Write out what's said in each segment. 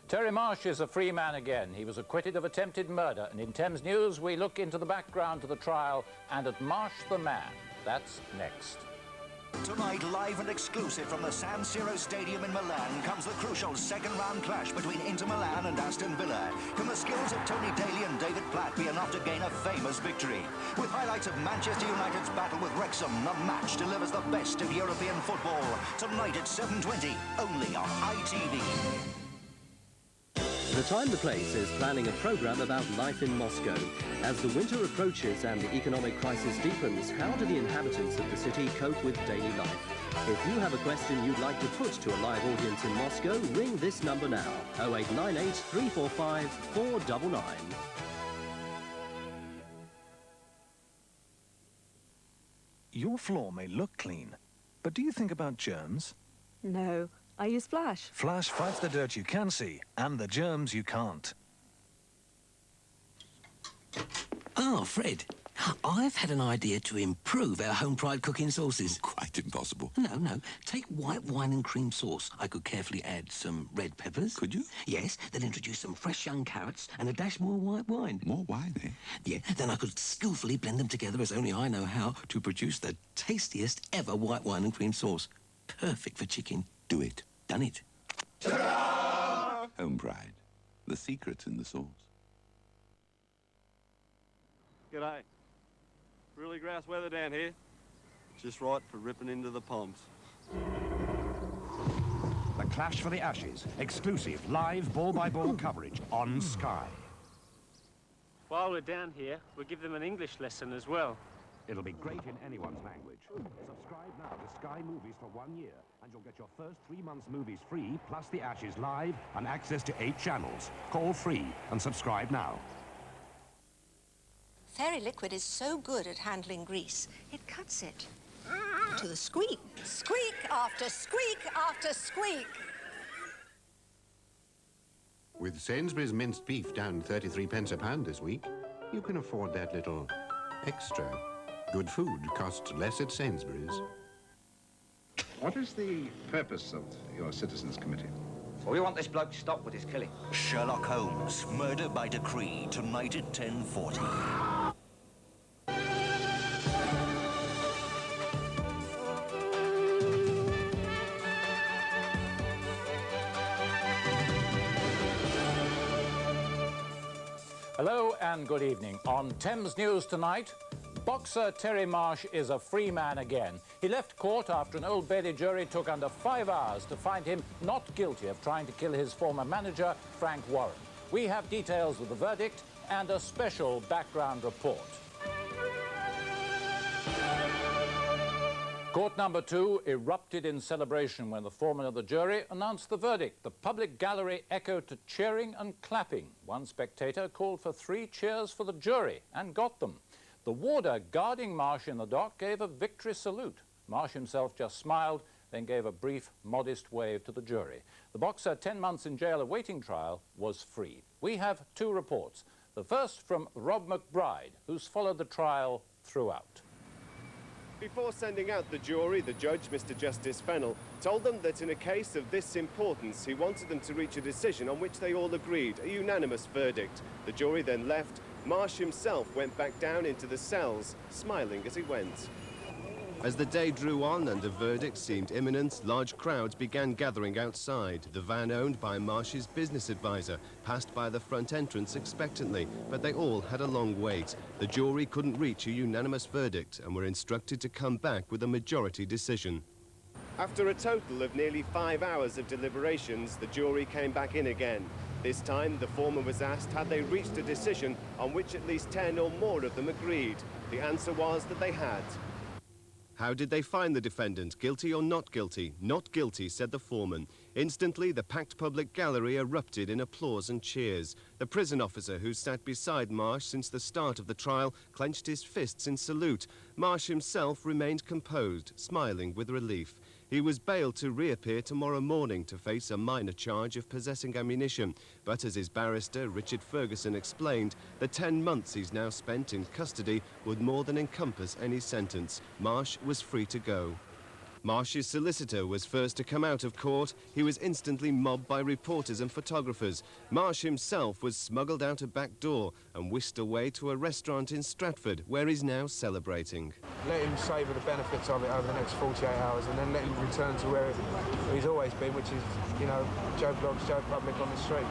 Terry Marsh is a free man again. He was acquitted of attempted murder, and in Thames News we look into the background to the trial and at Marsh the man. That's next. Tonight, live and exclusive from the San Siro Stadium in Milan, comes the crucial second-round clash between Inter Milan and Aston Villa. Can the skills of Tony Daly and David Platt be enough to gain a famous victory? With highlights of Manchester United's battle with Wrexham, the match delivers the best of European football. Tonight at 7:20, only on ITV. The Time the Place is planning a programme about life in Moscow. As the winter approaches and the economic crisis deepens, how do the inhabitants of the city cope with daily life? If you have a question you'd like to put to a live audience in Moscow, ring this number now, 0898 345 499. Your floor may look clean, but do you think about germs? No, I use Flash. Flash fights the dirt you can see and the germs you can't. Oh, Fred, I've had an idea to improve our home-fried cooking sauces. Quite impossible. No. Take white wine and cream sauce. I could carefully add some red peppers. Could you? Yes, then introduce some fresh young carrots and a dash more white wine. More wine, eh? Yeah, then I could skillfully blend them together as only I know how to produce the tastiest ever white wine and cream sauce. Perfect for chicken. Do it. Done it. Ta-da! Home pride. The secret's in the sauce. G'day. Really grass weather down here. Just right for ripping into the ponds. The Clash for the Ashes. Exclusive live ball-by-ball coverage on Sky. While we're down here, we'll give them an English lesson as well. It'll be great in anyone's language. Subscribe now to Sky Movies for 1 year, and you'll get your first 3 months movies free, plus the Ashes live and access to 8 channels. Call free and subscribe now. Fairy liquid is so good at handling grease, it cuts it to the squeak. Squeak after squeak after squeak. With Sainsbury's minced beef down 33p a pound this week, you can afford that little extra. Good food costs less at Sainsbury's. What is the purpose of your Citizens Committee? Well, we want this bloke stopped with his killing. Sherlock Holmes, Murder by Decree, tonight at 10:40. Hello and good evening. On Thames News tonight, boxer Terry Marsh is a free man again. He left court after an Old Bailey jury took under 5 hours to find him not guilty of trying to kill his former manager, Frank Warren. We have details of the verdict and a special background report. Court number 2 erupted in celebration when the foreman of the jury announced the verdict. The public gallery echoed to cheering and clapping. One spectator called for 3 cheers for the jury and got them. The warder guarding Marsh in the dock gave a victory salute. Marsh himself just smiled, then gave a brief, modest wave to the jury. The boxer, 10 months in jail awaiting trial, was freed. We have 2 reports. The first from Rob McBride, who's followed the trial throughout. Before sending out the jury, the judge, Mr. Justice Fennell, told them that in a case of this importance, he wanted them to reach a decision on which they all agreed, a unanimous verdict. The jury then left. Marsh himself went back down into the cells, smiling as he went. As the day drew on and a verdict seemed imminent, large crowds began gathering outside. The van, owned by Marsh's business advisor, passed by the front entrance expectantly, but they all had a long wait. The jury couldn't reach a unanimous verdict and were instructed to come back with a majority decision. After a total of nearly 5 hours of deliberations, the jury came back in again. This time, the foreman was asked had they reached a decision on which at least 10 or more of them agreed. The answer was that they had. How did they find the defendant, guilty or not guilty? Not guilty, said the foreman. Instantly, the packed public gallery erupted in applause and cheers. The prison officer who sat beside Marsh since the start of the trial clenched his fists in salute. Marsh himself remained composed, smiling with relief. He was bailed to reappear tomorrow morning to face a minor charge of possessing ammunition. But as his barrister, Richard Ferguson, explained, the 10 months he's now spent in custody would more than encompass any sentence. Marsh was free to go. Marsh's solicitor was first to come out of court. He was instantly mobbed by reporters and photographers. Marsh himself was smuggled out a back door and whisked away to a restaurant in Stratford, where he's now celebrating. Let him savour the benefits of it over the next 48 hours and then let him return to where he's always been, which is, you know, Joe Bloggs, Joe Public on the street.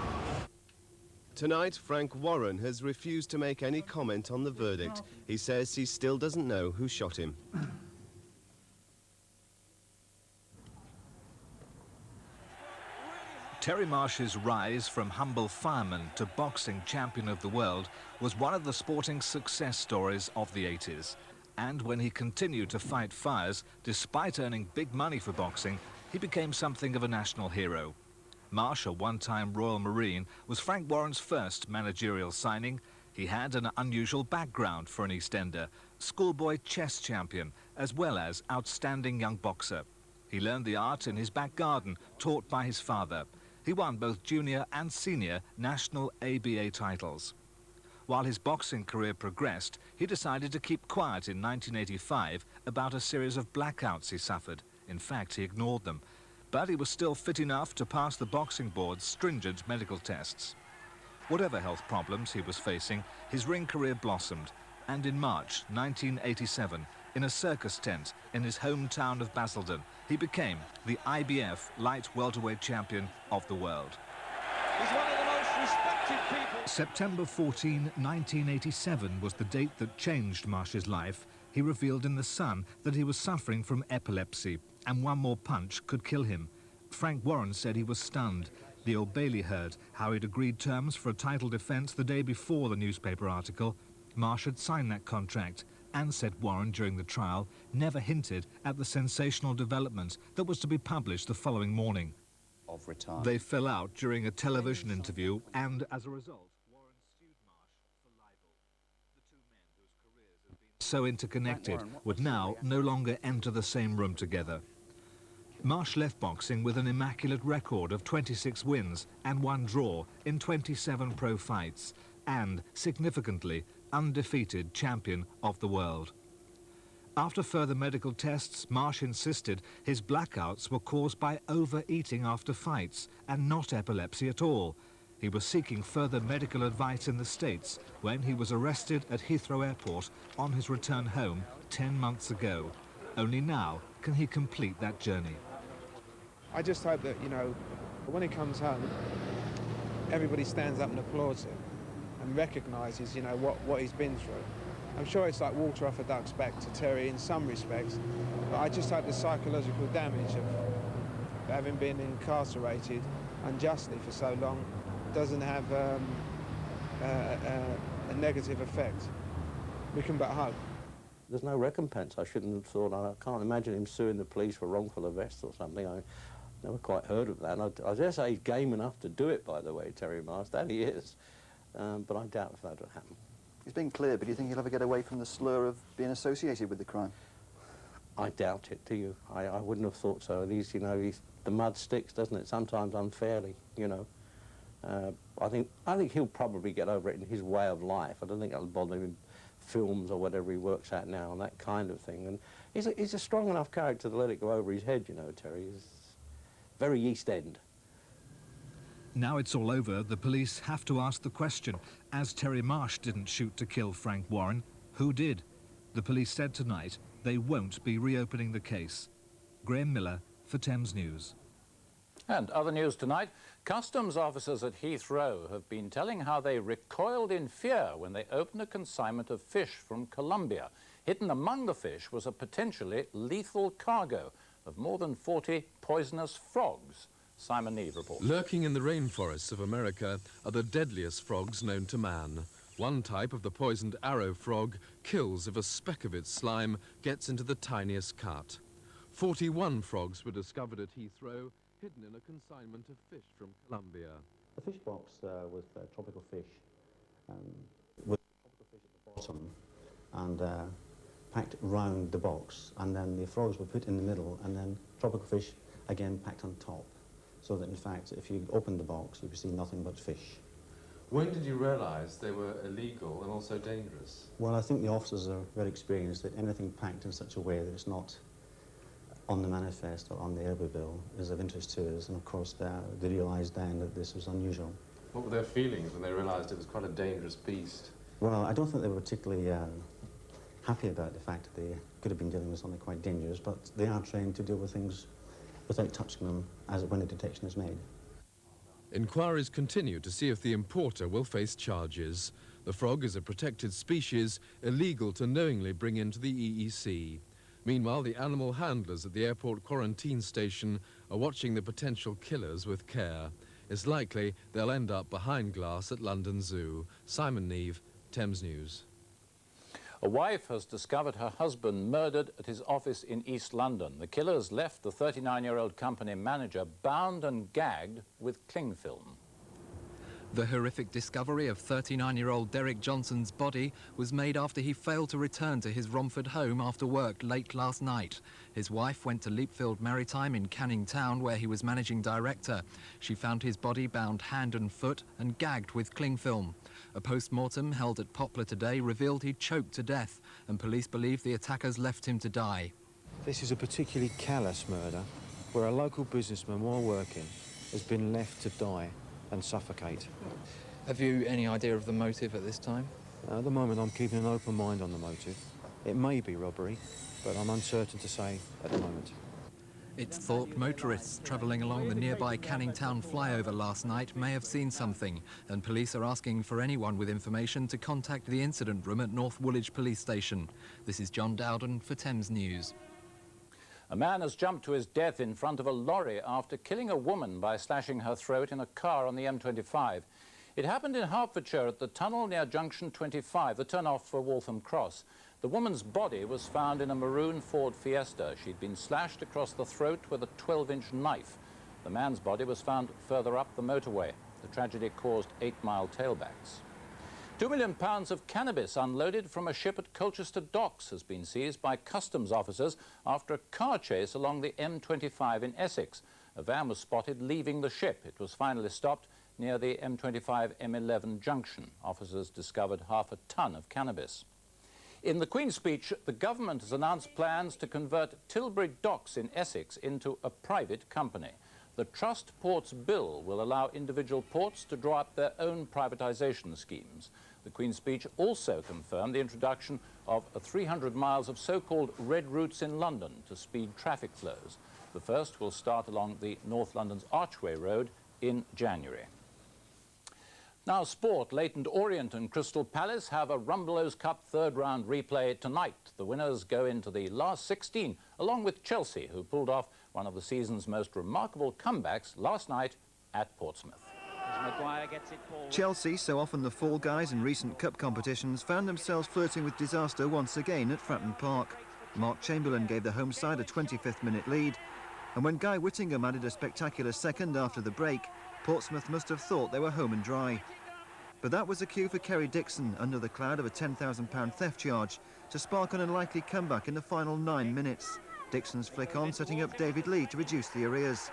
Tonight, Frank Warren has refused to make any comment on the verdict. He says he still doesn't know who shot him. Terry Marsh's rise from humble fireman to boxing champion of the world was one of the sporting success stories of the 80s. And when he continued to fight fires, despite earning big money for boxing, he became something of a national hero. Marsh, a one-time Royal Marine, was Frank Warren's first managerial signing. He had an unusual background for an Eastender, schoolboy chess champion, as well as outstanding young boxer. He learned the art in his back garden, taught by his father. He won both junior and senior national ABA titles. While his boxing career progressed, he decided to keep quiet in 1985 about a series of blackouts he suffered. In fact, he ignored them. But he was still fit enough to pass the boxing board's stringent medical tests. Whatever health problems he was facing, his ring career blossomed. And in March 1987, in a circus tent in his hometown of Basildon, he became the IBF light welterweight champion of the world. He's one of the most respected people. September 14, 1987 was the date that changed Marsh's life. He revealed in The Sun that he was suffering from epilepsy, and one more punch could kill him. Frank Warren said he was stunned. The Old Bailey heard how he'd agreed terms for a title defence the day before the newspaper article. Marsh had signed that contract, and, said Warren during the trial, never hinted at the sensational development that was to be published the following morning. Of retirement. They fell out during a television interview, and as a result, Warren sued Marsh for libel. The two men whose careers had been so interconnected would now no longer enter the same room together. Marsh left boxing with an immaculate record of 26 wins and 1 draw in 27 pro fights, and, significantly, undefeated champion of the world. After further medical tests, Marsh insisted his blackouts were caused by overeating after fights and not epilepsy at all. He was seeking further medical advice in the States when he was arrested at Heathrow Airport on his return home 10 months ago. Only now can he complete that journey. I just hope that, you know, when he comes home, everybody stands up and applauds him and recognises, you know, what he's been through. I'm sure it's like water off a duck's back to Terry in some respects, but I just hope the psychological damage of having been incarcerated unjustly for so long doesn't have a negative effect. We can but hope. There's no recompense. I shouldn't have thought. I can't imagine him suing the police for wrongful arrest or something. I never quite heard of that. I dare say he's game enough to do it, by the way, Terry Marsh. That he is. But I doubt if that would happen. He's been clear, but do you think he'll ever get away from the slur of being associated with the crime? I doubt it, do you? I wouldn't have thought so. At least, you know, the mud sticks, doesn't it? Sometimes unfairly, you know. I think he'll probably get over it in his way of life. I don't think it'll bother him in films or whatever he works at now and that kind of thing. And he's a strong enough character to let it go over his head, you know, Terry. He's very East End. Now it's all over, the police have to ask the question. As Terry Marsh didn't shoot to kill Frank Warren, who did? The police said tonight they won't be reopening the case. Graham Miller for Thames News. And other news tonight, customs officers at Heathrow have been telling how they recoiled in fear when they opened a consignment of fish from Colombia. Hidden among the fish was a potentially lethal cargo of more than 40 poisonous frogs. Simon Neve reports. Lurking in the rainforests of America are the deadliest frogs known to man. One type of the poisoned arrow frog kills if a speck of its slime gets into the tiniest cut. 41 frogs were discovered at Heathrow, hidden in a consignment of fish from Colombia. The fish box with tropical fish, with tropical fish at the bottom and packed round the box, and then the frogs were put in the middle, and then tropical fish again packed on top. So that, in fact, if you opened the box, you would see nothing but fish. When did you realise they were illegal and also dangerous? Well, I think the officers are very experienced that anything packed in such a way that it's not on the manifest or on the Airway bill is of interest to us, and of course they realised then that this was unusual. What were their feelings when they realised it was quite a dangerous beast? Well, I don't think they were particularly happy about the fact that they could have been dealing with something quite dangerous, but they are trained to deal with things without touching them when the detection is made. Inquiries continue to see if the importer will face charges. The frog is a protected species, illegal to knowingly bring into the EEC. Meanwhile, the animal handlers at the airport quarantine station are watching the potential killers with care. It's likely they'll end up behind glass at London Zoo. Simon Neve, Thames News. A wife has discovered her husband murdered at his office in East London. The killers left the 39-year-old company manager bound and gagged with cling film. The horrific discovery of 39-year-old Derek Johnson's body was made after he failed to return to his Romford home after work late last night. His wife went to Leapfield Maritime in Canning Town, where he was managing director. She found his body bound hand and foot and gagged with cling film. A post-mortem held at Poplar today revealed he choked to death, and police believe the attackers left him to die. This is a particularly callous murder, where a local businessman, while working, has been left to die and suffocate. Have you any idea of the motive at this time? At the moment, I'm keeping an open mind on the motive. It may be robbery, but I'm uncertain to say at the moment. It's thought motorists travelling along the nearby Canning Town flyover last night may have seen something, and police are asking for anyone with information to contact the incident room at North Woolwich Police Station. This is John Dowden for Thames News. A man has jumped to his death in front of a lorry after killing a woman by slashing her throat in a car on the M25. It happened in Hertfordshire at the tunnel near Junction 25, the turn-off for Waltham Cross. The woman's body was found in a maroon Ford Fiesta. She'd been slashed across the throat with a 12-inch knife. The man's body was found further up the motorway. The tragedy caused 8-mile tailbacks. £2 million of cannabis unloaded from a ship at Colchester Docks has been seized by customs officers after a car chase along the M25 in Essex. A van was spotted leaving the ship. It was finally stopped near the M25 M11 junction. Officers discovered half a ton of cannabis. In the Queen's speech, the government has announced plans to convert Tilbury Docks in Essex into a private company. The Trust Ports Bill will allow individual ports to draw up their own privatisation schemes. The Queen's speech also confirmed the introduction of 300 miles of so-called red routes in London to speed traffic flows. The first will start along the North London's Archway Road in January. Now sport. Leyton Orient and Crystal Palace have a Rumbelows Cup third-round replay tonight. The winners go into the last 16, along with Chelsea, who pulled off one of the season's most remarkable comebacks last night at Portsmouth. Chelsea, so often the fall guys in recent cup competitions, found themselves flirting with disaster once again at Fratton Park. Mark Chamberlain gave the home side a 25th-minute lead, and when Guy Whittingham added a spectacular second after the break, Portsmouth must have thought they were home and dry. But that was a cue for Kerry Dixon, under the cloud of a £10,000 theft charge, to spark an unlikely comeback in the final 9 minutes. Dixon's flick on setting up David Lee to reduce the arrears.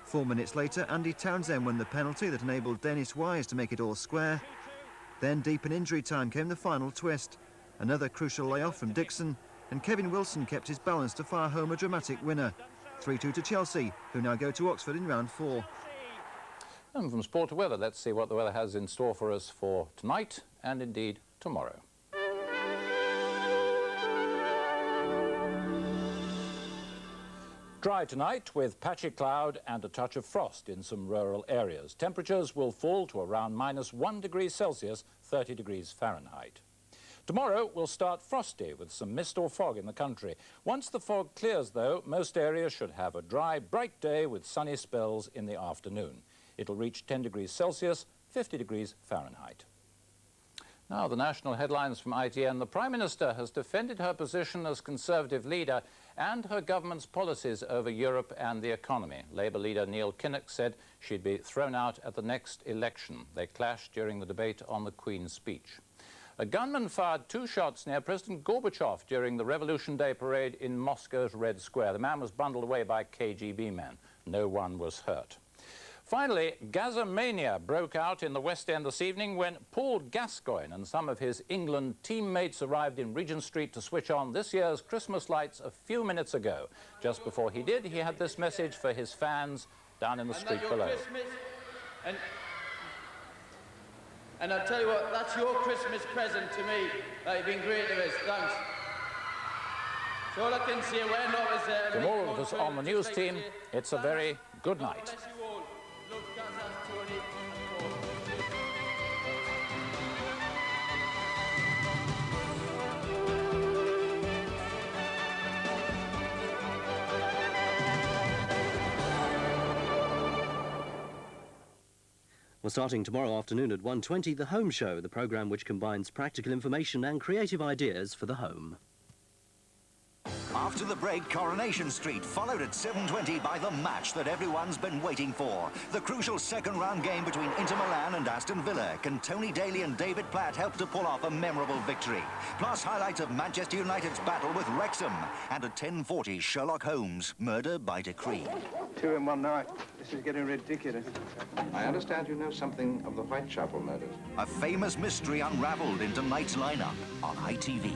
4 minutes later, Andy Townsend won the penalty that enabled Dennis Wise to make it all square. Then, deep in injury time, came the final twist. Another crucial layoff from Dixon, and Kevin Wilson kept his balance to fire home a dramatic winner. 3-2 to Chelsea, who now go to Oxford in round 4. And from sport to weather, let's see what the weather has in store for us for tonight and indeed tomorrow. Dry tonight with patchy cloud and a touch of frost in some rural areas. Temperatures will fall to around -1 degree Celsius, 30 degrees Fahrenheit. Tomorrow will start frosty with some mist or fog in the country. Once the fog clears, though, most areas should have a dry, bright day with sunny spells in the afternoon. It'll reach 10 degrees Celsius, 50 degrees Fahrenheit. Now, the national headlines from ITN. The Prime Minister has defended her position as Conservative leader and her government's policies over Europe and the economy. Labour leader Neil Kinnock said she'd be thrown out at the next election. They clashed during the debate on the Queen's speech. A gunman fired 2 shots near President Gorbachev during the Revolution Day parade in Moscow's Red Square. The man was bundled away by KGB men. No one was hurt. Finally, Gazamania broke out in the West End this evening when Paul Gascoigne and some of his England teammates arrived in Regent Street to switch on this year's Christmas lights a few minutes ago. Just before he did, he had this message for his fans down in the street below. And I'll tell you what, that's your Christmas present to me. You've been great to us, thanks. So all I can say, we're not as... From all of us on the news team, it's a very good night. Well, starting tomorrow afternoon at 1:20, The Home Show, the programme which combines practical information and creative ideas for the home. After the break, Coronation Street, followed at 7:20 by the match that everyone's been waiting for. The crucial second-round game between Inter Milan and Aston Villa. Can Tony Daly and David Platt help to pull off a memorable victory? Plus highlights of Manchester United's battle with Wrexham. And at 10:40, Sherlock Holmes, Murder by Decree. 2 in one night. This is getting ridiculous. I understand you know something of the Whitechapel murders. A famous mystery unravelled in tonight's lineup on ITV.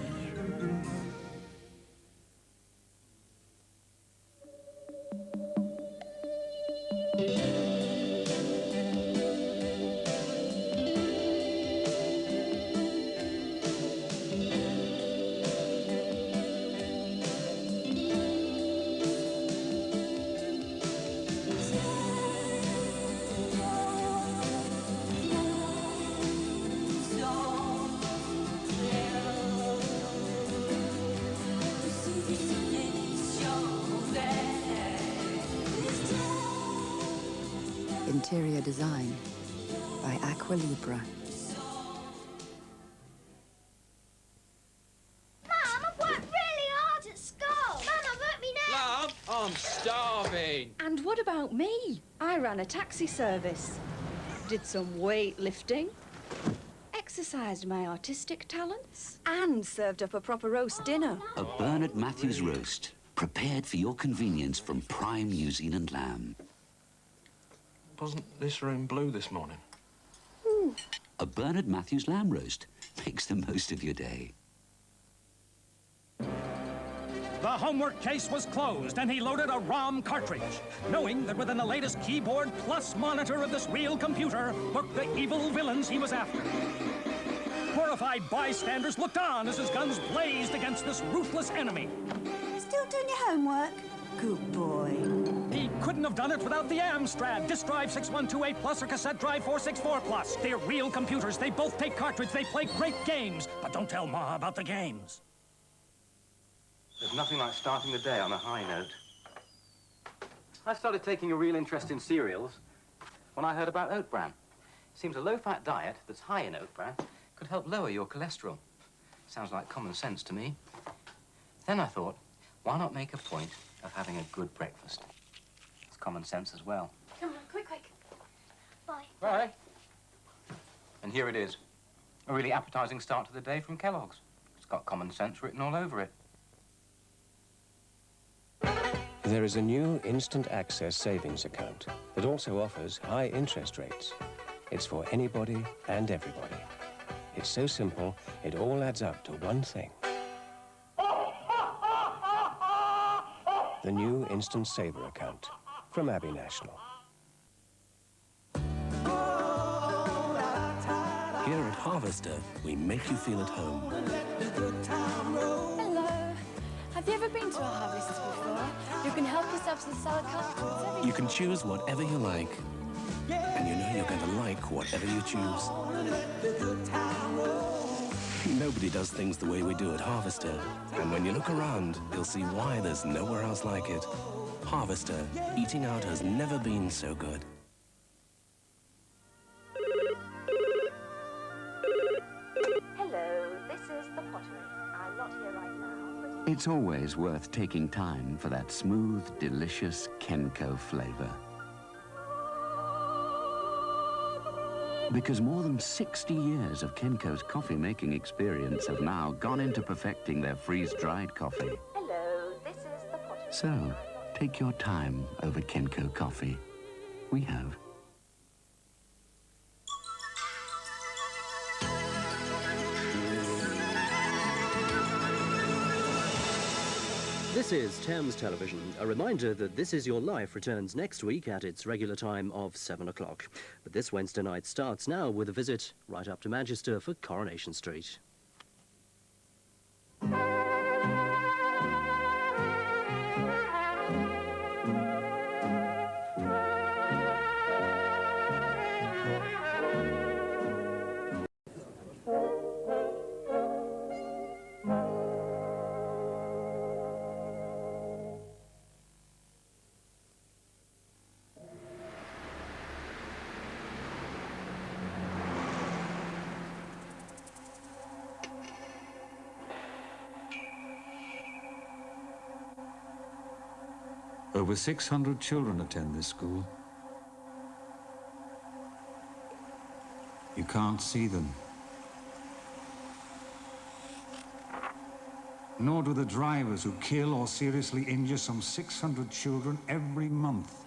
Interior design by Aqua Libra. Mum, I've worked really hard at school. Mum, I've hurt me now. Love, I'm starving. And what about me? I ran a taxi service, did some weightlifting, exercised my artistic talents, and served up a proper roast dinner. A Bernard Matthews roast, prepared for your convenience from prime New Zealand lamb. Wasn't this room blue this morning? A Bernard Matthews lamb roast makes the most of your day. The homework case was closed, and he loaded a ROM cartridge, knowing that within the latest keyboard plus monitor of this real computer lurked the evil villains he was after. Horrified bystanders looked on as his guns blazed against this ruthless enemy. Still doing your homework? Good boy. He couldn't have done it without the Amstrad, disk drive 6128 plus or cassette drive 464 plus. They're real computers. They both take cartridge. They play great games. But don't tell Ma about the games. There's nothing like starting the day on a high note. I started taking a real interest in cereals when I heard about oat bran. It seems a low-fat diet that's high in oat bran could help lower your cholesterol. Sounds like common sense to me. Then I thought, why not make a point of having a good breakfast? It's common sense as well. Come on, quick, quick. Bye. Bye. And here it is. A really appetizing start to the day from Kellogg's. It's got common sense written all over it. There is a new instant access savings account that also offers high interest rates. It's for anybody and everybody. It's so simple, it all adds up to one thing. The new Instant Saver account from Abbey National. Here at Harvester, we make you feel at home. Hello. Have you ever been to a Harvester before? You can help yourself to the salad carts. You can choose whatever you like. And you know you're going to like whatever you choose. Nobody does things the way we do at Harvester. And when you look around, you'll see why there's nowhere else like it. Harvester, eating out has never been so good. Hello, this is the pottery. I'm not here right now, but... It's always worth taking time for that smooth, delicious Kenco flavor. Because more than 60 years of Kenco's coffee-making experience have now gone into perfecting their freeze-dried coffee. Hello, this is the pottery. So, take your time over Kenco coffee. We have. This is Thames Television. A reminder that This Is Your Life returns next week at its regular time of 7 o'clock. But this Wednesday night starts now with a visit right up to Manchester for Coronation Street. Over 600 children attend this school. You can't see them. Nor do the drivers who kill or seriously injure some 600 children every month.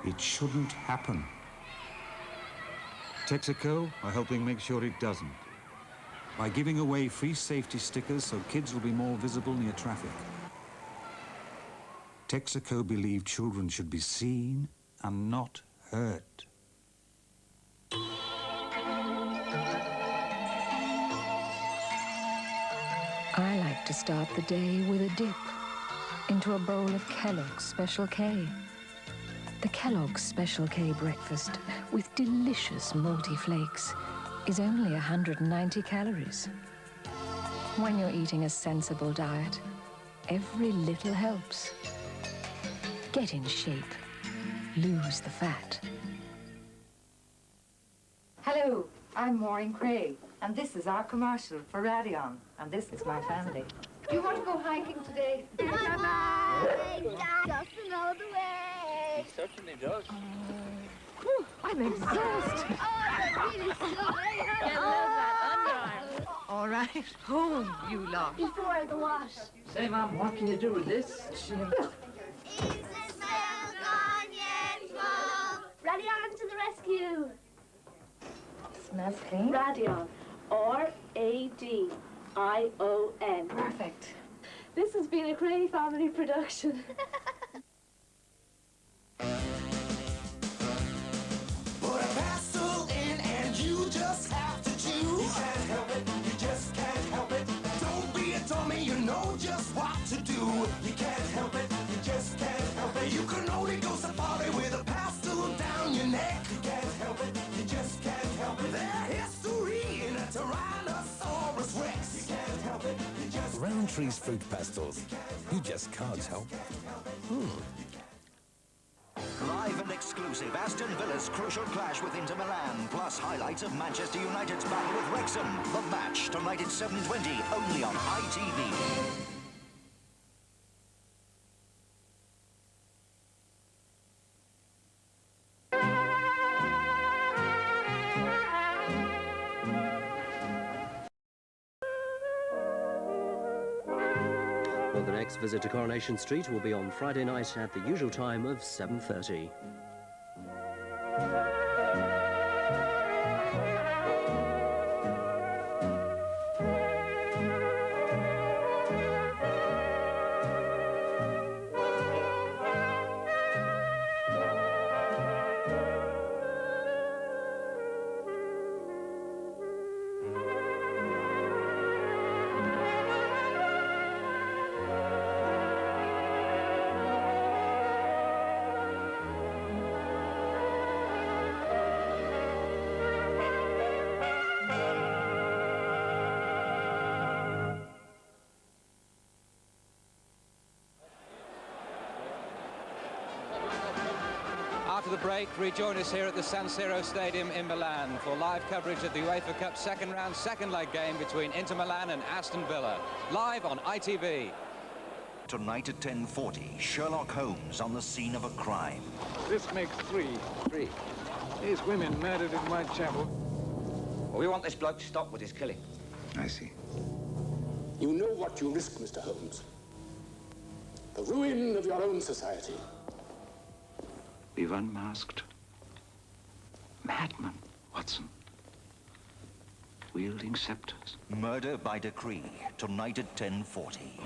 It shouldn't happen. Texaco are helping make sure it doesn't, by giving away free safety stickers so kids will be more visible near traffic. Texaco believe children should be seen and not hurt. I like to start the day with a dip into a bowl of Kellogg's Special K. The Kellogg's Special K breakfast with delicious malty flakes is only 190 calories. When you're eating a sensible diet, every little helps. Get in shape. Lose the fat. Hello, I'm Maureen Craig, and this is our commercial for Radion, and this is my family. Do you want to go hiking today? Bye-bye. Dad doesn't know the way. He certainly does. Whew, I'm exhausted. Oh, I'm really sorry. Get that underarm. All right, home, you lot. Before the wash. Say, Mum, what can you do with this? Radion to the rescue. Smells clean. Radion. R-A-D-I-O-N. Perfect. This has been a Cray family production. Put a pastel in and you just have to choose. You can't help it, you just can't help it. Don't be a dummy, you know just what to do. You can't help it, you just can't help it. You can only go safari with a pastel down your neck. You can't help it, you just can't help it. Their history in a Tyrannosaurus Rex. You can't help it, you just Roundtree's fruit pastels. You just can't help it. Live and exclusive, Aston Villa's crucial clash with Inter Milan, plus highlights of Manchester United's battle with Wrexham. The match, tonight at 7:20, only on ITV. Well, the next visit to Coronation Street will be on Friday night at the usual time of 7:30. After the break, rejoin us here at the San Siro Stadium in Milan for live coverage of the UEFA Cup second round, second leg game between Inter Milan and Aston Villa. Live on ITV. Tonight at 10:40, Sherlock Holmes on the scene of a crime. This makes three. These women murdered in Whitechapel. Well, we want this bloke to stop with his killing. I see. You know what you risk, Mr. Holmes. The ruin of your own society. We've unmasked madman, Watson. wielding scepters. Murder by decree, tonight at 10:40.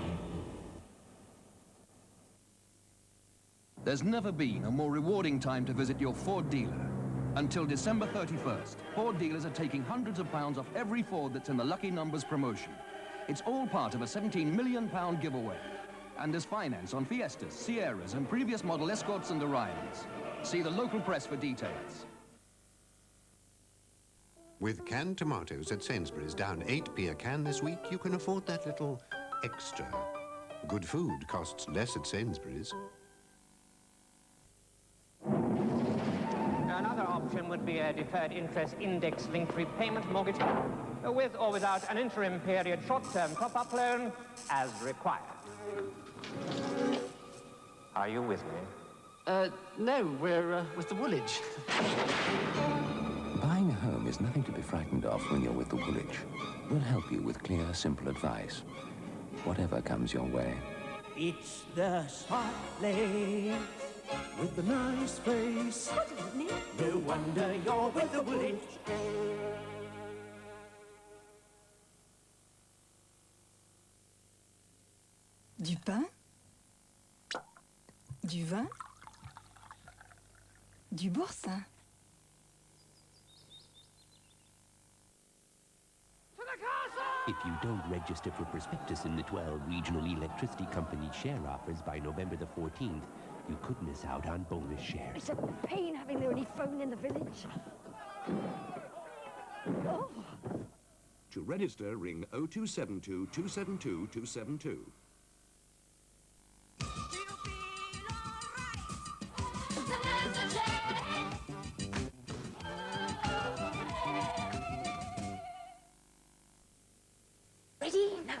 There's never been a more rewarding time to visit your Ford dealer. Until December 31st, Ford dealers are taking hundreds of pounds off every Ford that's in the Lucky Numbers promotion. It's all part of a £17 million giveaway. And there's finance on Fiestas, Sierras, and previous model Escorts and Orions. See the local press for details. With canned tomatoes at Sainsbury's down 8p a can this week, you can afford that little extra. Good food costs less at Sainsbury's. Another option would be a deferred interest index-linked repayment mortgage with or without an interim period short-term top-up loan as required. Are you with me? No, we're with the Woolwich. Buying a home is nothing to be frightened of when you're with the Woolwich. We'll help you with clear, simple advice. Whatever comes your way. It's the smart place with the nice face. Good evening. No wonder you're with the Woolwich. Du pain, du vin, du boursin. If you don't register for prospectus in the 12 regional electricity company share offers by November the 14th, you could miss out on bonus shares. It's a pain having the only phone in the village. Oh. To register, ring 0272 272 272. Ready? Now.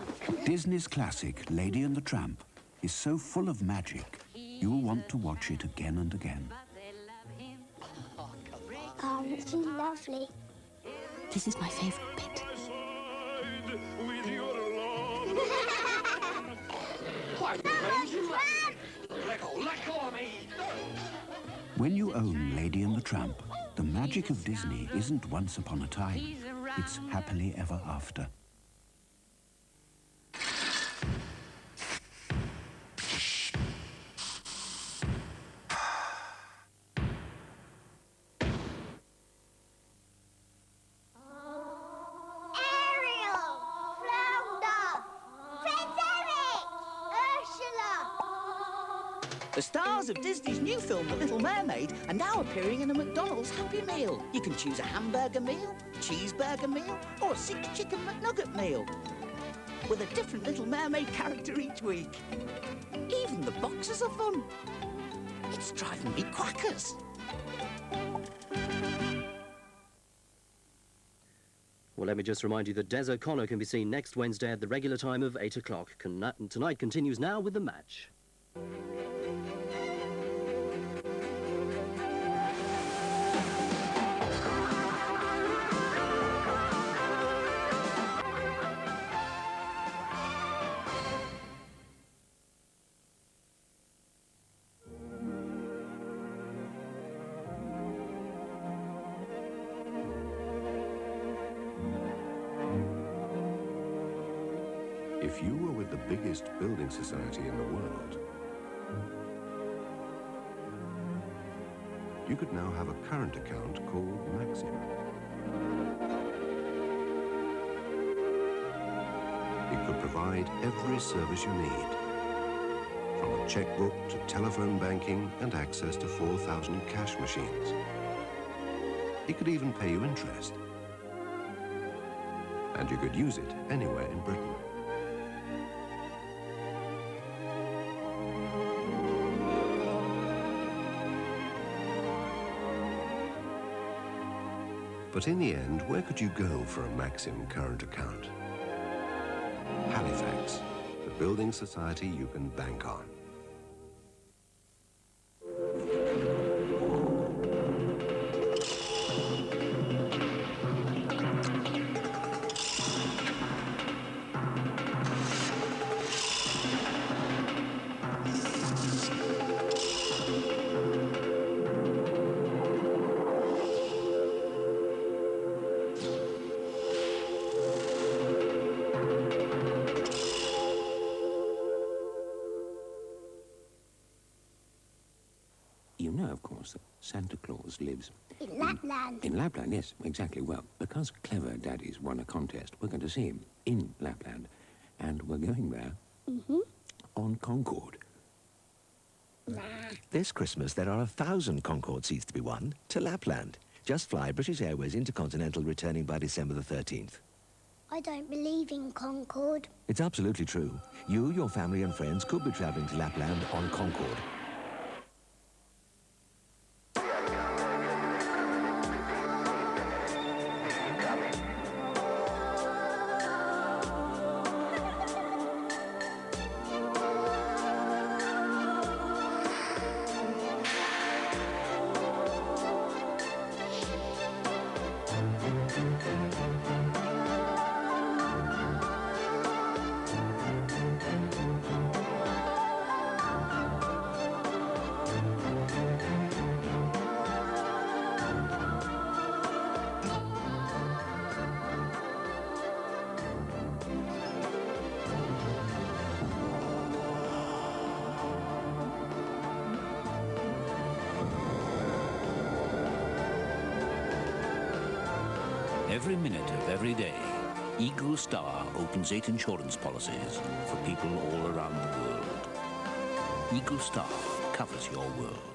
Disney's classic, Lady and the Tramp, is so full of magic, you'll want to watch it again and again. Isn't she lovely? This is my favourite bit. When you own Lady and the Tramp, the magic of Disney isn't once upon a time. It's happily ever after. The stars of Disney's new film, The Little Mermaid, are now appearing in a McDonald's Happy Meal. You can choose a hamburger meal, cheeseburger meal, or a 6-chicken McNugget meal, with a different Little Mermaid character each week. Even the boxes are fun. It's driving me quackers. Well, let me just remind you that Des O'Connor can be seen next Wednesday at the regular time of 8 o'clock. Tonight continues now with the match. If you were with the biggest building society in the world, you could now have a current account called Maxim. It could provide every service you need, from a checkbook to telephone banking and access to 4,000 cash machines. It could even pay you interest. And you could use it anywhere in Britain. But in the end, where could you go for a Maxim current account? Halifax, the building society you can bank on. know, of course, that Santa Claus lives... In Lapland. In Lapland, yes, exactly. Well, because Clever Daddy's won a contest, we're going to see him in Lapland. And we're going there on Concorde. This Christmas, there are 1,000 Concorde seats to be won to Lapland. Just fly British Airways Intercontinental returning by December the 13th. I don't believe in Concorde. It's absolutely true. You, your family and friends could be travelling to Lapland on Concorde. Every minute of every day, Eagle Star opens 8 insurance policies for people all around the world. Eagle Star covers your world.